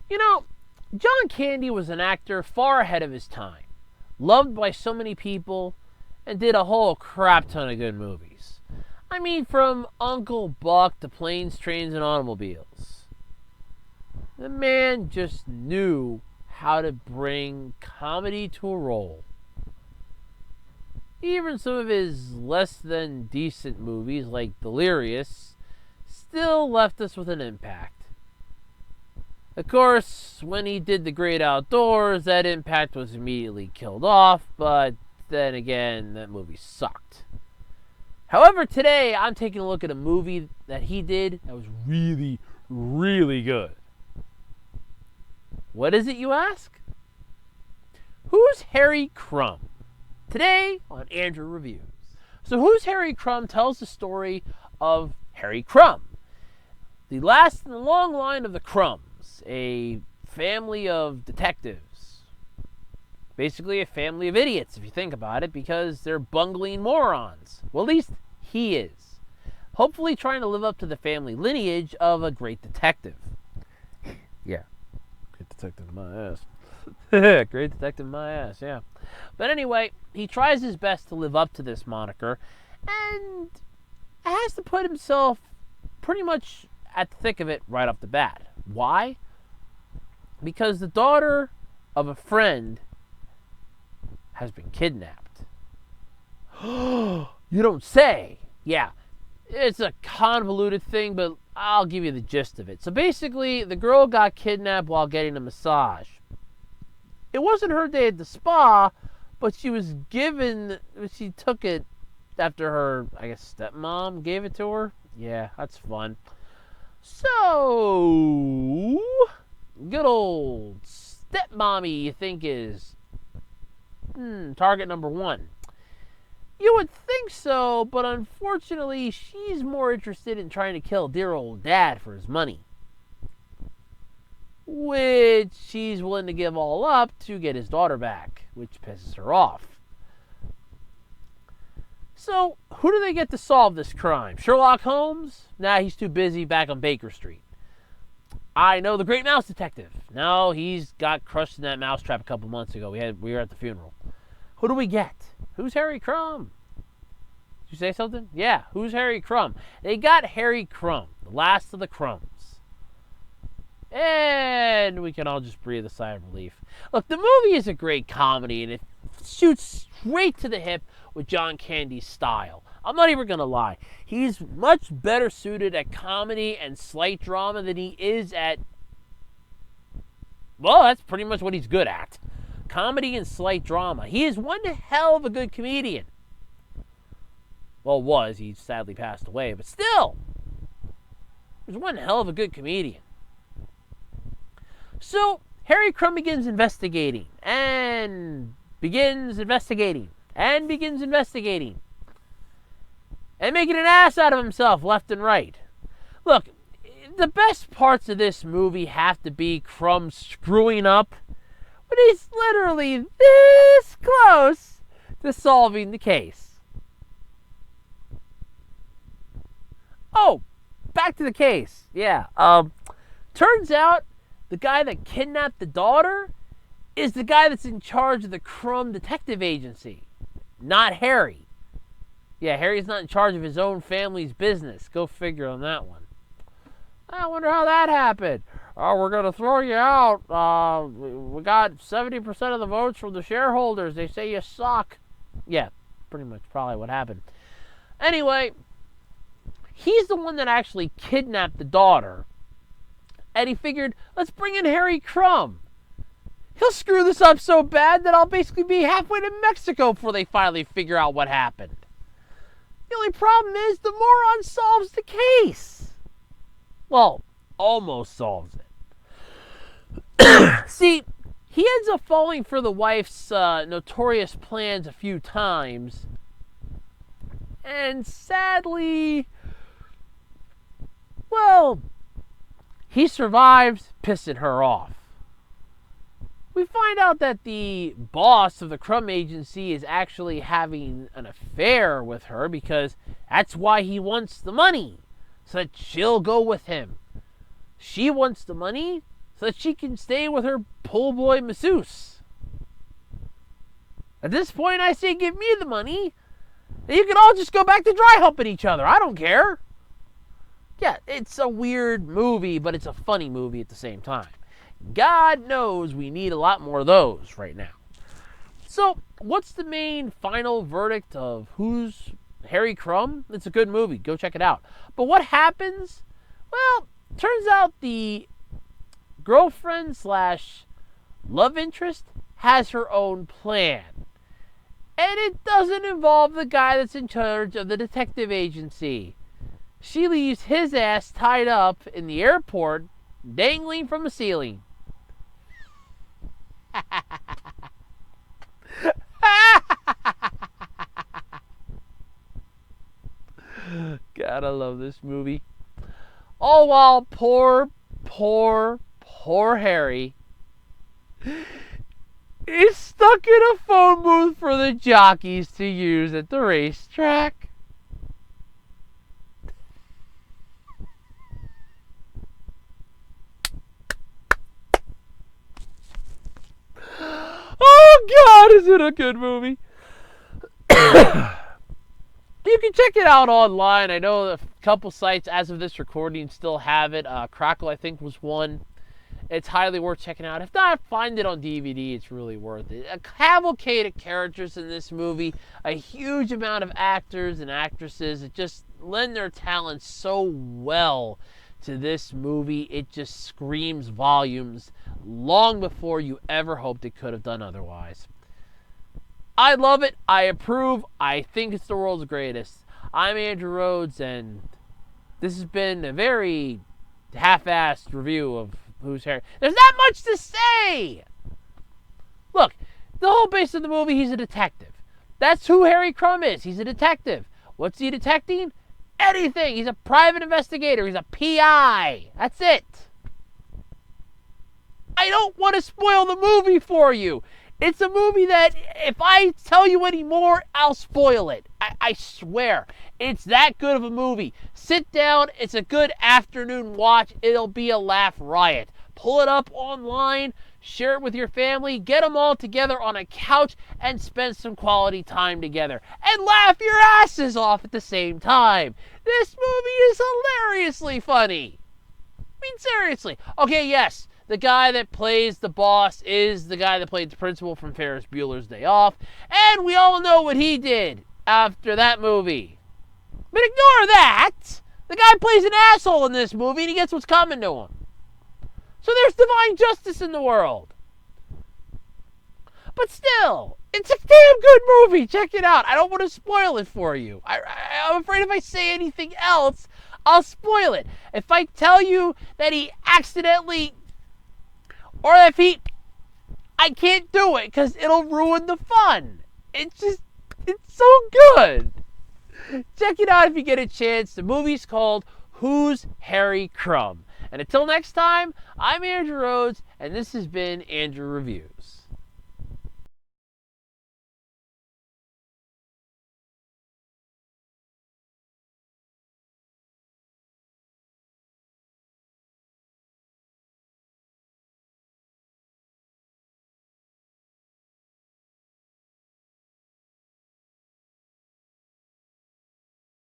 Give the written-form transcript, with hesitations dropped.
You know, John Candy was an actor far ahead of his time, loved by so many people, and did a whole crap ton of good movies. I mean, from Uncle Buck to Planes, Trains, and Automobiles. The man just knew how to bring comedy to a role. Even some of his less than decent movies, like Delirious, still left us with an impact. Of course, when he did The Great Outdoors, that impact was immediately killed off, but then again, that movie sucked. However, today I'm taking a look at a movie that he did that was really, really good. What is it, you ask? Who's Harry Crumb? Today on Andrew Reviews. So Who's Harry Crumb tells the story of Harry Crumb, the last in the long line of the Crumbs, a family of detectives. Basically a family of idiots, if you think about it, because they're bungling morons. Well, at least he is. Hopefully trying to live up to the family lineage of a great detective. Yeah, great detective in my ass. Great detective in my ass, yeah. But anyway, he tries his best to live up to this moniker and has to put himself pretty much at the thick of it right off the bat. Why? Because the daughter of a friend has been kidnapped. You don't say. Yeah, it's a convoluted thing, but I'll give you the gist of it. So basically, the girl got kidnapped while getting a massage. It wasn't her day at the spa, but she took it after her, I guess, stepmom gave it to her. Yeah, that's fun. So, good old stepmommy, you think is target number one. You would think so, but unfortunately, she's more interested in trying to kill dear old dad for his money, which she's willing to give all up to get his daughter back, which pisses her off. So, who do they get to solve this crime? Sherlock Holmes? Nah, he's too busy back on Baker Street. I know the Great Mouse Detective. No, he's got crushed in that mousetrap a couple months ago. We were at the funeral. Who do we get? Who's Harry Crumb? Did you say something? Yeah, who's Harry Crumb? They got Harry Crumb, the last of the Crumbs. And we can all just breathe a sigh of relief. Look, the movie is a great comedy, and it shoots straight to the hip with John Candy's style. I'm not even going to lie. He's much better suited at comedy and slight drama than he is at... Well, that's pretty much what he's good at. Comedy and slight drama. He is one hell of a good comedian. Well, he sadly passed away, but still, he's one hell of a good comedian. So, Harry Crumb begins investigating, and begins investigating, and making an ass out of himself left and right. Look, the best parts of this movie have to be Crumb screwing up, but he's literally this close to solving the case. Oh, back to the case. Yeah, turns out the guy that kidnapped the daughter is the guy that's in charge of the Crumb Detective Agency, not Harry. Yeah, Harry's not in charge of his own family's business. Go figure on that one. I wonder how that happened. Oh, we're going to throw you out. We got 70% of the votes from the shareholders. They say you suck. Yeah, pretty much probably what happened. Anyway, he's the one that actually kidnapped the daughter. And he figured, let's bring in Harry Crumb. He'll screw this up so bad that I'll basically be halfway to Mexico before they finally figure out what happened. The only problem is the moron solves the case. Well, almost solves it. See, he ends up falling for the wife's notorious plans a few times. And sadly, well, he survives, pissing her off. We find out that the boss of the Crumb Agency is actually having an affair with her because that's why he wants the money, so that she'll go with him. She wants the money so that she can stay with her pool boy masseuse. At this point, I say give me the money, and you can all just go back to dry humping each other. I don't care. Yeah, it's a weird movie, but it's a funny movie at the same time. God knows we need a lot more of those right now. So, what's the main final verdict of Who's Harry Crumb? It's a good movie. Go check it out. But what happens? Well, turns out the girlfriend slash love interest has her own plan. And it doesn't involve the guy that's in charge of the detective agency. She leaves his ass tied up in the airport, dangling from the ceiling. God, I love this movie. All while poor Harry is stuck in a phone booth for the jockeys to use at the racetrack. Oh, God, is it a good movie? You can check it out online. I know a couple sites, as of this recording, still have it. Crackle, I think, was one. It's highly worth checking out. If not, find it on DVD. It's really worth it. A cavalcade of characters in this movie. A huge amount of actors and actresses that just lend their talents so well to this movie. It just screams volumes long before you ever hoped it could have done otherwise. I love it. I approve. I think it's the world's greatest. I'm Andrew Rhodes, and this has been a very half-assed review of Who's Harry. There's not much to say! Look, the whole base of the movie, he's a detective. That's who Harry Crumb is. He's a detective. What's he detecting? Anything. He's a private investigator. He's a PI. That's it. I don't want to spoil the movie for you. It's a movie that if I tell you any more, I'll spoil it. I swear. It's that good of a movie. Sit down. It's a good afternoon watch. It'll be a laugh riot. Pull it up online. Share it with your family. Get them all together on a couch and spend some quality time together. And laugh your asses off at the same time. This movie is hilariously funny. I mean, seriously. Okay, yes. The guy that plays the boss is the guy that played the principal from Ferris Bueller's Day Off. And we all know what he did after that movie. But ignore that. The guy plays an asshole in this movie and he gets what's coming to him. So there's divine justice in the world. But still, it's a damn good movie. Check it out. I don't want to spoil it for you. I'm afraid if I say anything else, I'll spoil it. If I tell you that he accidentally... Or if I can't do it because it'll ruin the fun. It's so good. Check it out if you get a chance. The movie's called Who's Harry Crumb? And until next time, I'm Andrew Rhodes, and this has been Andrew Reviews.